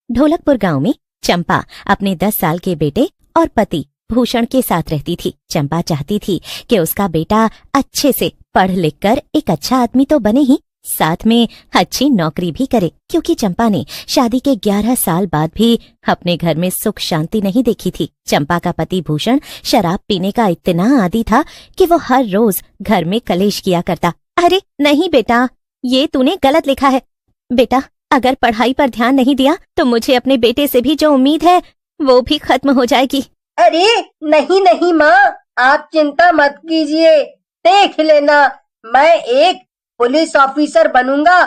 ढोलकपुर गांव में चंपा अपने 10 साल के बेटे और पति भूषण के साथ रहती थी। चंपा चाहती थी कि उसका बेटा अच्छे से पढ़ लिख कर एक अच्छा आदमी तो बने ही, साथ में अच्छी नौकरी भी करे, क्योंकि चंपा ने शादी के 11 साल बाद भी अपने घर में सुख शांति नहीं देखी थी। चंपा का पति भूषण शराब पीने का इतना आदी था कि वो हर रोज घर में कलेश किया करता। अरे नहीं बेटा, ये तूने गलत लिखा है। बेटा, अगर पढ़ाई पर ध्यान नहीं दिया तो मुझे अपने बेटे से भी जो उम्मीद है वो भी खत्म हो जाएगी। अरे नहीं नहीं माँ, आप चिंता मत कीजिए, देख लेना, मैं एक पुलिस ऑफिसर बनूंगा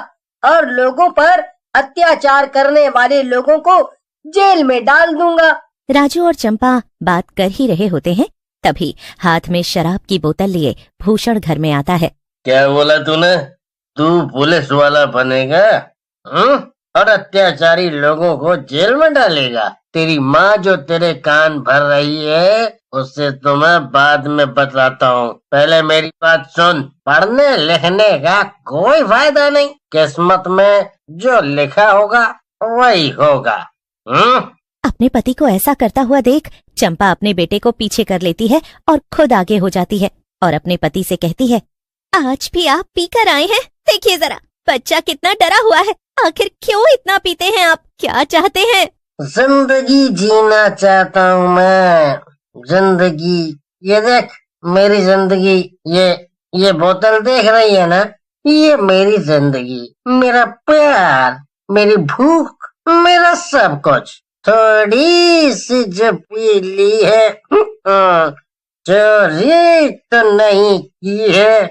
और लोगों पर अत्याचार करने वाले लोगों को जेल में डाल दूंगा। राजू और चंपा बात कर ही रहे होते हैं, तभी हाथ में शराब की बोतल लिए भूषण घर में आता है। क्या बोला तूने? तू पुलिस वाला बनेगा और अत्याचारी लोगों को जेल में डालेगा? तेरी माँ जो तेरे कान भर रही है उससे तो मैं बाद में बताता हूँ, पहले मेरी बात सुन। पढ़ने लिखने का कोई फायदा नहीं, किस्मत में जो लिखा होगा वही होगा। अपने पति को ऐसा करता हुआ देख चंपा अपने बेटे को पीछे कर लेती है और खुद आगे हो जाती है और अपने पति से कहती है, आज भी आप पीकर आए हैं? देखिए जरा, बच्चा कितना डरा हुआ है। आखिर क्यों इतना पीते हैं आप? क्या चाहते हैं? जिंदगी जीना चाहता हूँ मैं, जिंदगी। ये देख मेरी जिंदगी, ये बोतल देख रही है ना, ये मेरी जिंदगी, मेरा प्यार, मेरी भूख, मेरा सब कुछ। थोड़ी सी जो पी ली है, चोरी तो नहीं की है।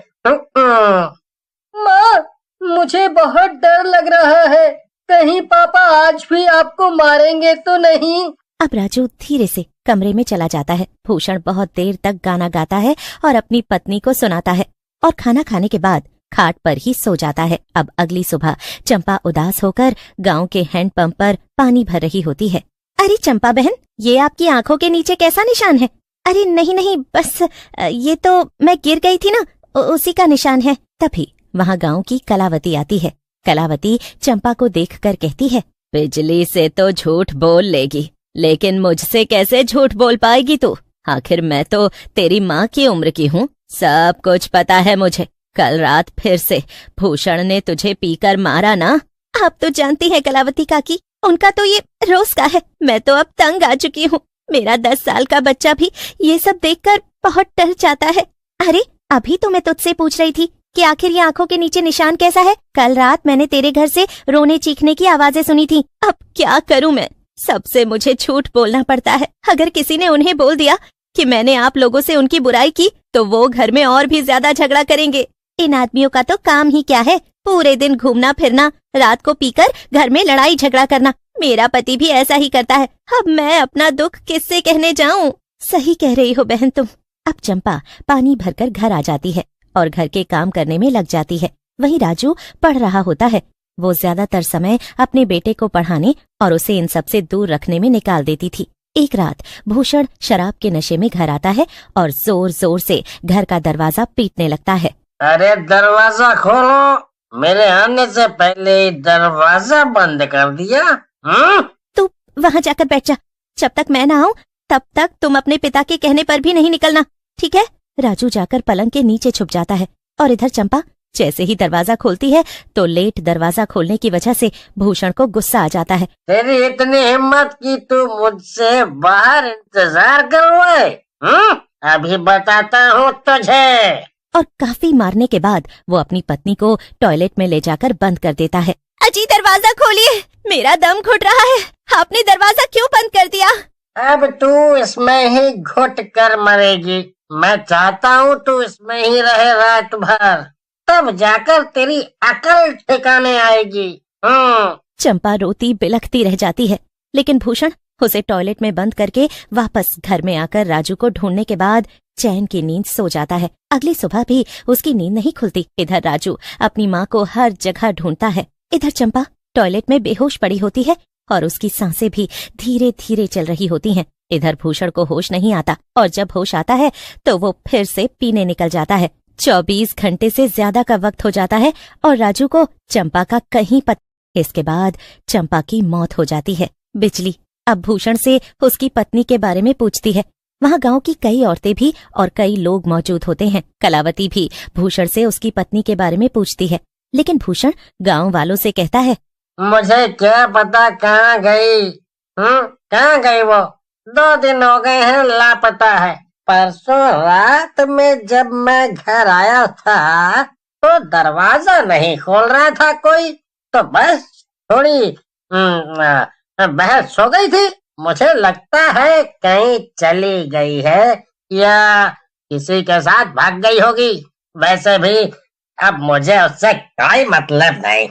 माँ, मुझे बहुत डर लग रहा है, कहीं पापा आज भी आपको मारेंगे तो नहीं? अब राजू धीरे से कमरे में चला जाता है। भूषण बहुत देर तक गाना गाता है और अपनी पत्नी को सुनाता है और खाना खाने के बाद खाट पर ही सो जाता है। अब अगली सुबह चंपा उदास होकर गांव के हैंडपंप पर पानी भर रही होती है। अरे चंपा बहन, ये आपकी आंखों के नीचे कैसा निशान है? अरे नहीं नहीं, बस ये तो मैं गिर गई थी ना, उसी का निशान है। तभी वहाँ गांव की कलावती आती है। कलावती चंपा को देखकर कहती है, बिजली से तो झूठ बोल लेगी, लेकिन मुझसे कैसे झूठ बोल पाएगी तू? आखिर मैं तो तेरी माँ की उम्र की हूँ, सब कुछ पता है मुझे। कल रात फिर से भूषण ने तुझे पीकर मारा ना? आप तो जानती हैं कलावती काकी, उनका तो ये रोज का है। मैं तो अब तंग आ चुकी हूँ। मेरा 10 साल का बच्चा भी ये सब देखकर बहुत डर जाता है। अरे अभी तो मैं तुझसे पूछ रही थी कि आखिर ये आंखों के नीचे निशान कैसा है? कल रात मैंने तेरे घर से रोने चीखने की आवाजें सुनी थी। अब क्या करूं मैं? सबसे मुझे झूठ बोलना पड़ता है। अगर किसी ने उन्हें बोल दिया कि मैंने आप लोगों से उनकी बुराई की तो वो घर में और भी ज्यादा झगड़ा करेंगे। इन आदमियों का तो काम ही क्या है? पूरे दिन घूमना फिरना, रात को पीकर घर में लड़ाई झगड़ा करना। मेरा पति भी ऐसा ही करता है। अब मैं अपना दुख किससे कहने जाऊं? सही कह रही हो बहन तुम। अब चंपा पानी भरकर घर आ जाती है और घर के काम करने में लग जाती है। वहीं राजू पढ़ रहा होता है। वो ज्यादातर समय अपने बेटे को पढ़ाने और उसे इन सब से दूर रखने में निकाल देती थी। एक रात भूषण शराब के नशे में घर आता है और जोर जोर से घर का दरवाजा पीटने लगता है। अरे दरवाजा खोलो, मेरे आने से पहले दरवाजा बंद कर दिया। तू वहाँ जाकर बैठ जा, जब तक मैं ना आऊं तब तक तुम अपने पिता के कहने पर भी नहीं निकलना, ठीक है? राजू जाकर पलंग के नीचे छुप जाता है और इधर चंपा जैसे ही दरवाजा खोलती है तो लेट दरवाजा खोलने की वजह से भूषण को गुस्सा आ जाता है। तेरी इतनी हिम्मत की तू मुझसे बाहर इंतजार करवाए? अभी बताता हूँ तुझे। और काफी मारने के बाद वो अपनी पत्नी को टॉयलेट में ले जाकर बंद कर देता है। अजी दरवाजा खोलिए, मेरा दम घुट रहा है। आपने दरवाजा क्यों बंद कर दिया? अब तू इसमें ही घुट कर मरेगी। मैं चाहता हूँ तू इसमें ही रहे रात भर, तब जाकर तेरी अकल ठिकाने आएगी। चंपा रोती बिलखती रह जाती है, लेकिन भूषण उसे टॉयलेट में बंद करके वापस घर में आकर राजू को ढूंढने के बाद चैन की नींद सो जाता है। अगली सुबह भी उसकी नींद नहीं खुलती। इधर राजू अपनी माँ को हर जगह ढूंढता है। इधर चंपा टॉयलेट में बेहोश पड़ी होती है और उसकी सांसें भी धीरे धीरे चल रही होती हैं। इधर भूषण को होश नहीं आता और जब होश आता है तो वो फिर से पीने निकल जाता है। 24 घंटे से ज्यादा का वक्त हो जाता है और राजू को चंपा का कहीं पता। इसके बाद चंपा की मौत हो जाती है। बिजली अब भूषण से उसकी पत्नी के बारे में पूछती है। वहाँ गांव की कई औरतें भी और कई लोग मौजूद होते हैं। कलावती भी भूषण से उसकी पत्नी के बारे में पूछती है, लेकिन भूषण गांव वालों से कहता है, मुझे क्या पता कहाँ गई। कहाँ गई वो? 2 दिन हो गए हैं लापता है। परसों रात में जब मैं घर आया था तो दरवाजा नहीं खोल रहा था कोई, तो बस थोड़ी बहस हो गई थी। मुझे लगता है कहीं चली गई है या किसी के साथ भाग गई होगी। वैसे भी अब मुझे उससे कोई मतलब नहीं।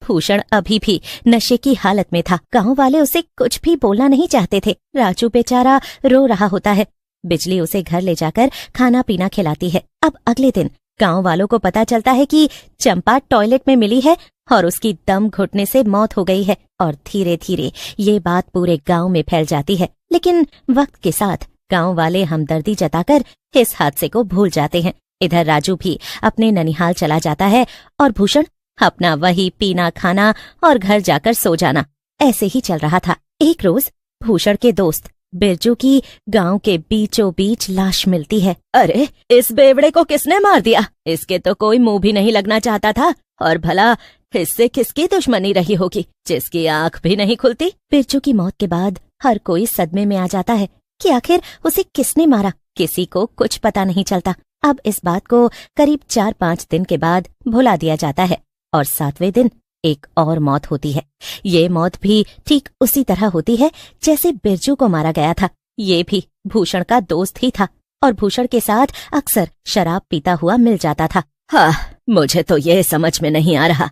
भूषण अभी भी नशे की हालत में था। गांव वाले उसे कुछ भी बोलना नहीं चाहते थे। राजू बेचारा रो रहा होता है। बिजली उसे घर ले जाकर खाना पीना खिलाती है। अब अगले दिन गांव वालों को पता चलता है कि चंपा टॉयलेट में मिली है और उसकी दम घुटने से मौत हो गई है। और धीरे धीरे ये बात पूरे गांव में फैल जाती है। लेकिन वक्त के साथ गांव वाले हमदर्दी जताकर इस हादसे को भूल जाते हैं। इधर राजू भी अपने ननिहाल चला जाता है और भूषण अपना वही पीना खाना और घर जाकर सो जाना ऐसे ही चल रहा था। एक रोज भूषण के दोस्त बिरजू की गांव के बीचों बीच लाश मिलती है। अरे, इस बेवड़े को किसने मार दिया? इसके तो कोई मुंह भी नहीं लगना चाहता था। और भला इससे किसकी दुश्मनी रही होगी जिसकी आंख भी नहीं खुलती? बिरजू की मौत के बाद हर कोई सदमे में आ जाता है कि आखिर उसे किसने मारा। किसी को कुछ पता नहीं चलता। अब इस बात को करीब 4-5 दिन के बाद भुला दिया जाता है और 7वें दिन एक और मौत होती है। ये मौत भी ठीक उसी तरह होती है जैसे बिरजू को मारा गया था। ये भी भूषण का दोस्त ही था और भूषण के साथ अक्सर शराब पीता हुआ मिल जाता था। हाँ, मुझे तो ये समझ में नहीं आ रहा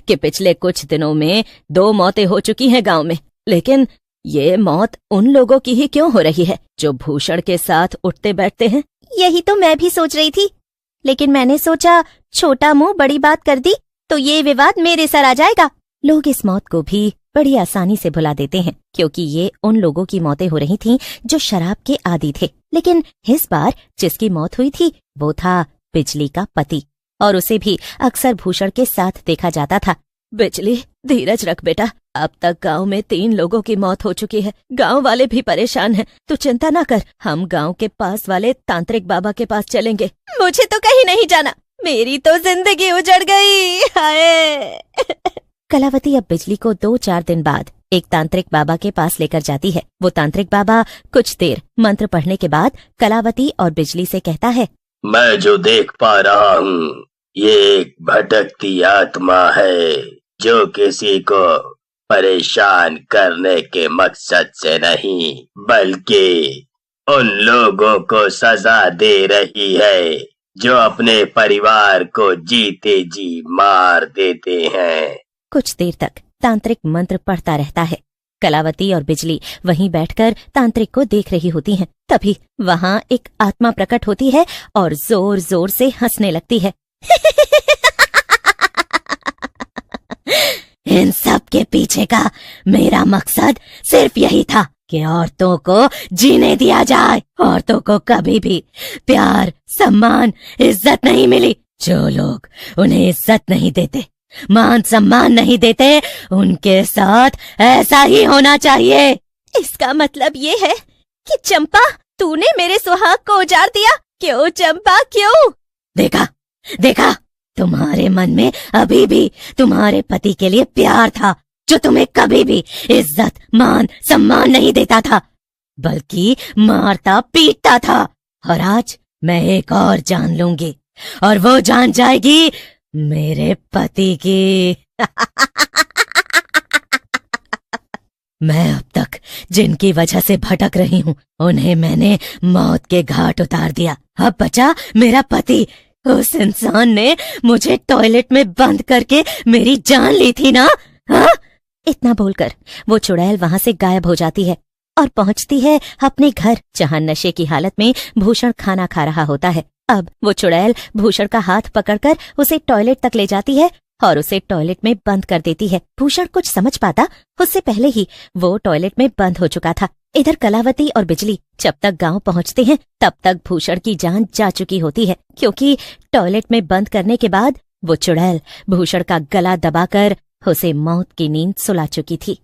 कि पिछले कुछ दिनों में 2 मौतें हो चुकी हैं गांव में, लेकिन ये मौत उन लोगों की ही क्यों हो रही है जो भूषण के साथ उठते बैठते हैं? यही तो मैं भी सोच रही थी, लेकिन मैंने सोचा छोटा मुंह बड़ी बात कर दी तो ये विवाद मेरे सर आ जाएगा। लोग इस मौत को भी बड़ी आसानी से भुला देते हैं क्योंकि ये उन लोगों की मौतें हो रही थीं जो शराब के आदी थे। लेकिन इस बार जिसकी मौत हुई थी वो था बिजली का पति और उसे भी अक्सर भूषण के साथ देखा जाता था। बिजली, धीरज रख बेटा, अब तक गांव में 3 लोगों की मौत हो चुकी है। गांव वाले भी परेशान हैं। तू चिंता ना कर, हम गांव के पास वाले तांत्रिक बाबा के पास चलेंगे। मुझे तो कहीं नहीं जाना, मेरी तो जिंदगी उजड़ गई। हाय। कलावती अब बिजली को 2-4 दिन बाद एक तांत्रिक बाबा के पास लेकर जाती है। वो तांत्रिक बाबा कुछ देर मंत्र पढ़ने के बाद कलावती और बिजली से कहता है, मैं जो देख पा रहा हूँ ये एक भटकती आत्मा है जो किसी को परेशान करने के मकसद से नहीं बल्कि उन लोगों को सजा दे रही है जो अपने परिवार को जीते जी मार देते हैं। कुछ देर तक तांत्रिक मंत्र पढ़ता रहता है। कलावती और बिजली वहीं बैठकर तांत्रिक को देख रही होती हैं। तभी वहाँ एक आत्मा प्रकट होती है और जोर जोर से हंसने लगती है। इन सब के पीछे का मेरा मकसद सिर्फ यही था कि औरतों को जीने दिया जाए। औरतों को कभी भी प्यार, सम्मान, इज्जत नहीं मिली। जो लोग उन्हें इज्जत नहीं देते, मान सम्मान नहीं देते, उनके साथ ऐसा ही होना चाहिए। इसका मतलब ये है कि चंपा, तूने मेरे सुहाग को उजाड़ दिया। क्यों चंपा, क्यों? देखा, तुम्हारे मन में अभी भी तुम्हारे पति के लिए प्यार था जो तुम्हें कभी भी इज्जत, मान, सम्मान नहीं देता था बल्कि मारता पीटता था। और आज मैं एक और जान लूंगी और वो जान जाएगी मेरे पति की। मैं अब तक जिनकी वजह से भटक रही हूँ उन्हें मैंने मौत के घाट उतार दिया। अब बचा मेरा पति। उस इंसान ने मुझे टॉयलेट में बंद करके मेरी जान ली थी ना। हाँ? इतना बोलकर वो चुड़ैल वहाँ से गायब हो जाती है और पहुँचती है अपने घर, जहाँ नशे की हालत में भूषण खाना खा रहा होता है। अब वो चुड़ैल भूषण का हाथ पकड़कर उसे टॉयलेट तक ले जाती है और उसे टॉयलेट में बंद कर देती है। भूषण कुछ समझ पाता उससे पहले ही वो टॉयलेट में बंद हो चुका था। इधर कलावती और बिजली जब तक गांव पहुंचते हैं तब तक भूषण की जान जा चुकी होती है क्योंकि टॉयलेट में बंद करने के बाद वो चुड़ैल भूषण का गला दबाकर उसे मौत की नींद सुला चुकी थी।